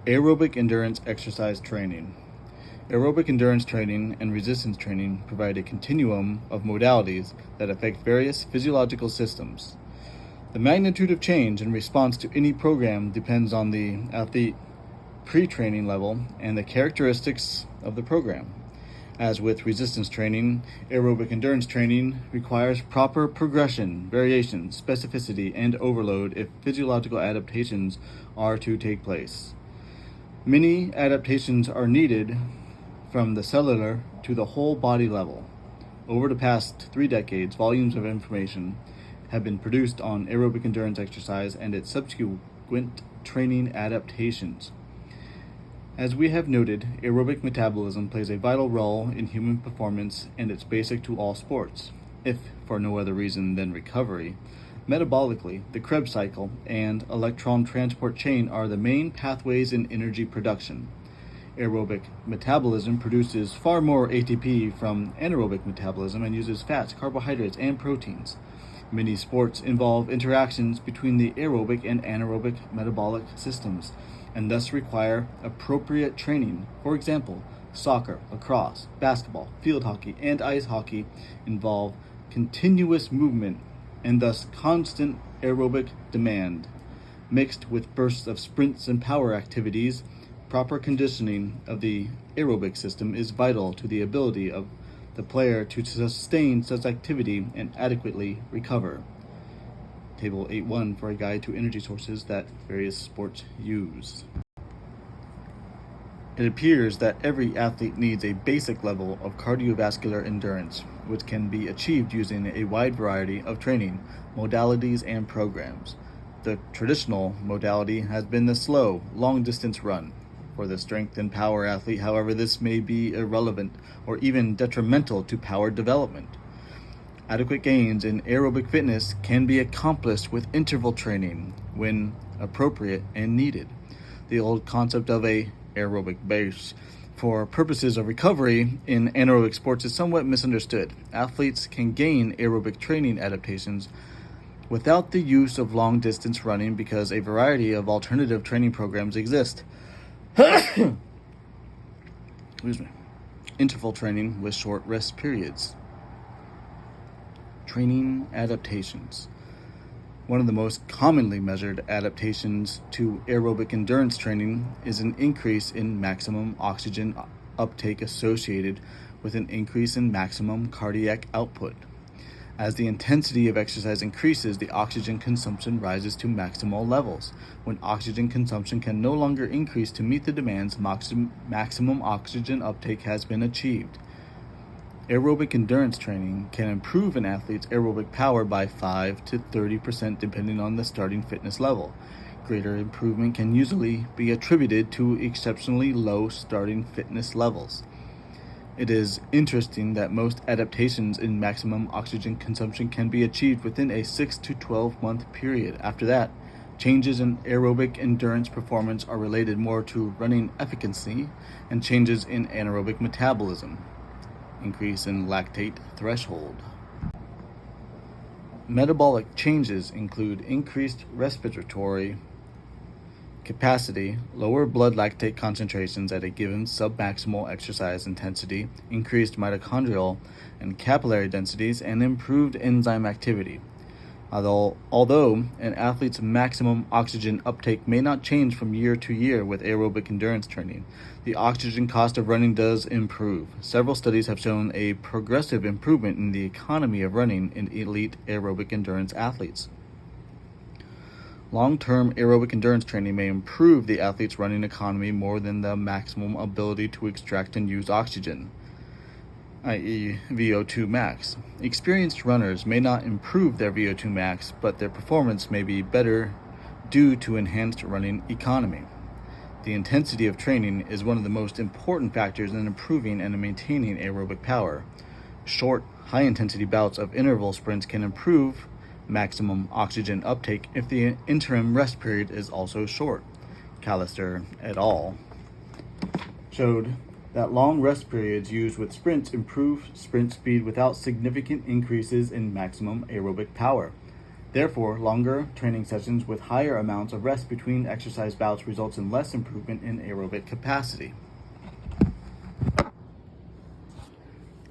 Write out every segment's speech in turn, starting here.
Aerobic endurance exercise training. Aerobic endurance training and resistance training provide a continuum of modalities that affect various physiological systems. The magnitude of change in response to any program depends on the athlete pre-training level and the characteristics of the program. As with resistance training, aerobic endurance training requires proper progression, variation, specificity, and overload if physiological adaptations are to take place. Many adaptations are needed from the cellular to the whole body level. Over the past 3 decades, volumes of information have been produced on aerobic endurance exercise and its subsequent training adaptations. As we have noted, aerobic metabolism plays a vital role in human performance, and it's basic to all sports, if for no other reason than recovery. Metabolically, the Krebs cycle and electron transport chain are the main pathways in energy production. Aerobic metabolism produces far more ATP from anaerobic metabolism and uses fats, carbohydrates, and proteins. Many sports involve interactions between the aerobic and anaerobic metabolic systems, and thus require appropriate training. For example, soccer, lacrosse, basketball, field hockey, and ice hockey involve continuous movement and thus constant aerobic demand. Mixed with bursts of sprints and power activities, proper conditioning of the aerobic system is vital to the ability of the player to sustain such activity and adequately recover. Table 8.1 for a guide to energy sources that various sports use. It appears that every athlete needs a basic level of cardiovascular endurance, which can be achieved using a wide variety of training, modalities, and programs. The traditional modality has been the slow, long-distance run. For the strength and power athlete, however, this may be irrelevant or even detrimental to power development. Adequate gains in aerobic fitness can be accomplished with interval training when appropriate and needed. The old concept of a aerobic base for purposes of recovery in anaerobic sports is somewhat misunderstood. Athletes can gain aerobic training adaptations without the use of long-distance running because a variety of alternative training programs exist. Excuse me. Interval training with short rest periods. Training adaptations. One of the most commonly measured adaptations to aerobic endurance training is an increase in maximum oxygen uptake associated with an increase in maximum cardiac output. As the intensity of exercise increases, the oxygen consumption rises to maximal levels. When oxygen consumption can no longer increase to meet the demands, maximum oxygen uptake has been achieved. Aerobic endurance training can improve an athlete's aerobic power by 5 to 30% depending on the starting fitness level. Greater improvement can usually be attributed to exceptionally low starting fitness levels. It is interesting that most adaptations in maximum oxygen consumption can be achieved within a 6 to 12 month period. After that, changes in aerobic endurance performance are related more to running efficacy and changes in anaerobic metabolism. Increase in lactate threshold. Metabolic changes include increased respiratory capacity, lower blood lactate concentrations at a given submaximal exercise intensity, increased mitochondrial and capillary densities, and improved enzyme activity. Although an athlete's maximum oxygen uptake may not change from year to year with aerobic endurance training, the oxygen cost of running does improve. Several studies have shown a progressive improvement in the economy of running in elite aerobic endurance athletes. Long-term aerobic endurance training may improve the athlete's running economy more than the maximum ability to extract and use oxygen, i.e. VO2 max. Experienced runners may not improve their VO2 max, but their performance may be better due to enhanced running economy. The intensity of training is one of the most important factors in improving and maintaining aerobic power. Short, high-intensity bouts of interval sprints can improve maximum oxygen uptake if the interim rest period is also short. Callister et al. Showed that long rest periods used with sprints improve sprint speed without significant increases in maximum aerobic power. Therefore, longer training sessions with higher amounts of rest between exercise bouts results in less improvement in aerobic capacity.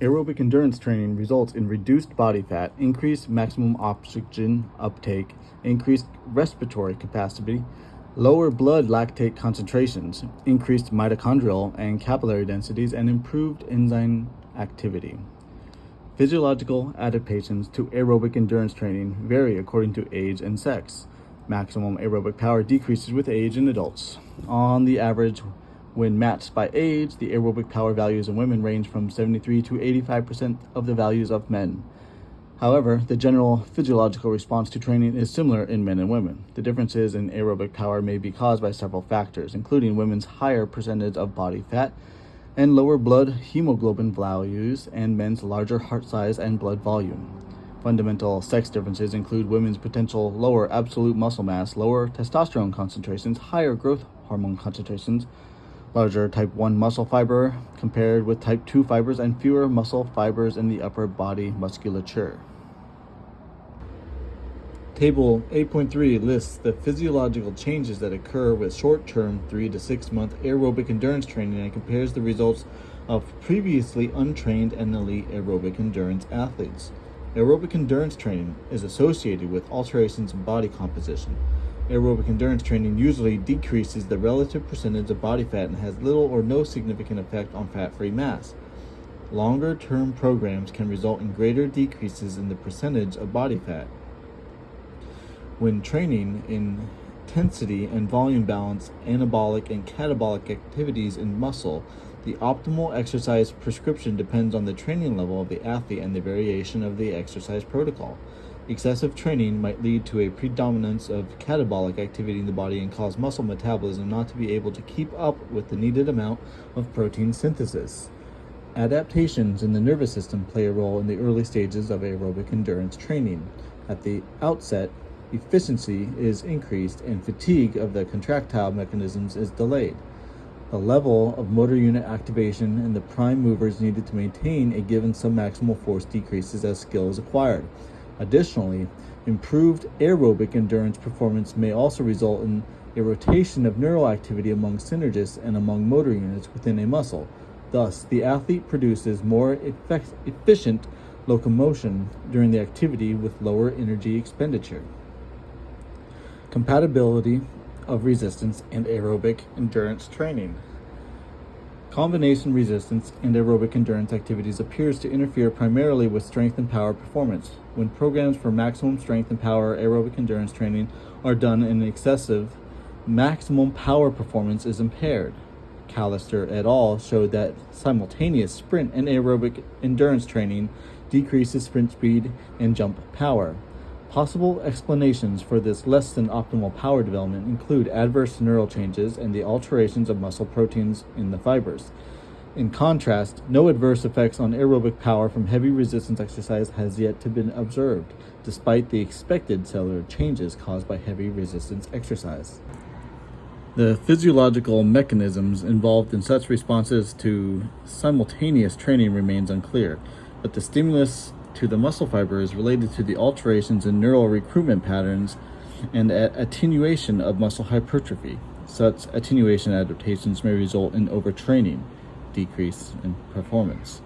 Aerobic endurance training results in reduced body fat, increased maximum oxygen uptake, increased respiratory capacity, lower blood lactate concentrations, increased mitochondrial and capillary densities, and improved enzyme activity. Physiological adaptations to aerobic endurance training vary according to age and sex. Maximum aerobic power decreases with age in adults. On the average, when matched by age, the aerobic power values in women range from 73 to 85% of the values of men. However, the general physiological response to training is similar in men and women. The differences in aerobic power may be caused by several factors, including women's higher percentage of body fat and lower blood hemoglobin values, and men's larger heart size and blood volume. Fundamental sex differences include women's potential lower absolute muscle mass, lower testosterone concentrations, higher growth hormone concentrations, larger type 1 muscle fiber compared with type 2 fibers, and fewer muscle fibers in the upper body musculature. Table 8.3 lists the physiological changes that occur with short-term 3 to 6 month aerobic endurance training and compares the results of previously untrained and elite aerobic endurance athletes. Aerobic endurance training is associated with alterations in body composition. Aerobic endurance training usually decreases the relative percentage of body fat and has little or no significant effect on fat-free mass. Longer-term programs can result in greater decreases in the percentage of body fat. When training in intensity and volume balance anabolic and catabolic activities in muscle, the optimal exercise prescription depends on the training level of the athlete and the variation of the exercise protocol. Excessive training might lead to a predominance of catabolic activity in the body and cause muscle metabolism not to be able to keep up with the needed amount of protein synthesis. Adaptations in the nervous system play a role in the early stages of aerobic endurance training. At the outset, efficiency is increased and fatigue of the contractile mechanisms is delayed. The level of motor unit activation and the prime movers needed to maintain a given submaximal force decreases as skill is acquired. Additionally, improved aerobic endurance performance may also result in a rotation of neural activity among synergists and among motor units within a muscle. Thus, the athlete produces more efficient locomotion during the activity with lower energy expenditure. Compatibility of resistance and aerobic endurance training. Combination resistance and aerobic endurance activities appears to interfere primarily with strength and power performance. When programs for maximum strength and power aerobic endurance training are done in excessive, maximum power performance is impaired. Callister et al. Showed that simultaneous sprint and aerobic endurance training decreases sprint speed and jump power. Possible explanations for this less than optimal power development include adverse neural changes and the alterations of muscle proteins in the fibers. In contrast, no adverse effects on aerobic power from heavy resistance exercise has yet to been observed, despite the expected cellular changes caused by heavy resistance exercise. The physiological mechanisms involved in such responses to simultaneous training remains unclear, but the stimulus to the muscle fiber is related to the alterations in neural recruitment patterns and attenuation of muscle hypertrophy. Such attenuation adaptations may result in overtraining, decrease in performance.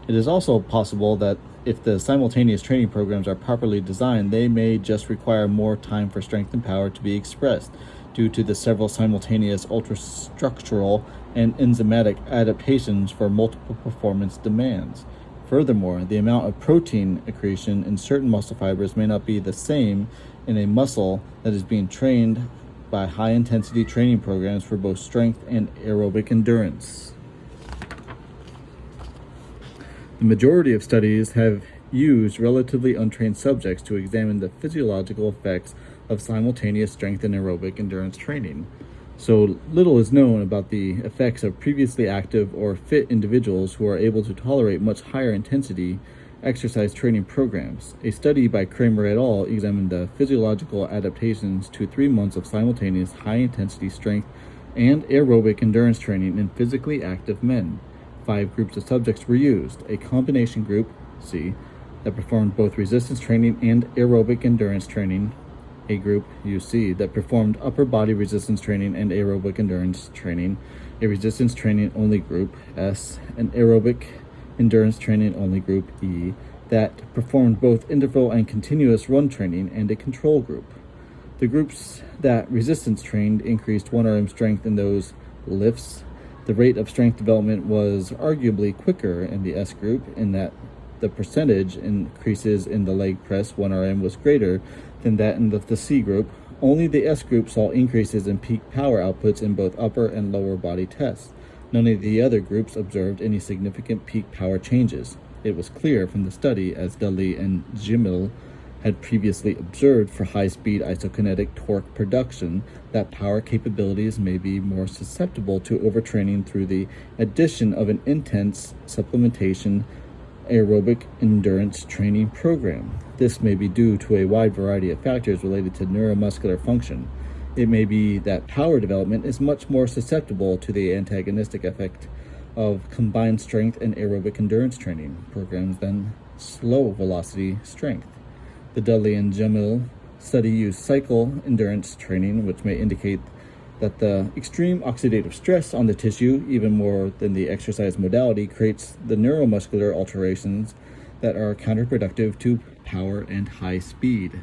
It is also possible that if the simultaneous training programs are properly designed, they may just require more time for strength and power to be expressed due to the several simultaneous ultrastructural and enzymatic adaptations for multiple performance demands. Furthermore, the amount of protein accretion in certain muscle fibers may not be the same in a muscle that is being trained by high-intensity training programs for both strength and aerobic endurance. The majority of studies have used relatively untrained subjects to examine the physiological effects of simultaneous strength and aerobic endurance training. So little is known about the effects of previously active or fit individuals who are able to tolerate much higher intensity exercise training programs. A study by Kramer et al. Examined the physiological adaptations to 3 months of simultaneous high-intensity strength and aerobic endurance training in physically active men. 5 groups of subjects were used: a combination group, C, that performed both resistance training and aerobic endurance training. A group, UC, that performed upper body resistance training and aerobic endurance training. A resistance training only group, S. An aerobic endurance training only group, E. That performed both interval and continuous run training, and a control group. The groups that resistance trained increased 1RM strength in those lifts. The rate of strength development was arguably quicker in the S group, in that the percentage increases in the leg press 1RM was greater than that in the C group. Only the S group saw increases in peak power outputs in both upper and lower body tests. None of the other groups observed any significant peak power changes. It was clear from the study, as Dudley and Gimel had previously observed for high-speed isokinetic torque production, that power capabilities may be more susceptible to overtraining through the addition of an intense supplementation aerobic endurance training program. This may be due to a wide variety of factors related to neuromuscular function. It may be that power development is much more susceptible to the antagonistic effect of combined strength and aerobic endurance training programs than slow velocity strength. The Dudley and Jamil study used cycle endurance training, which may indicate that the extreme oxidative stress on the tissue, even more than the exercise modality, creates the neuromuscular alterations that are counterproductive to power and high speed.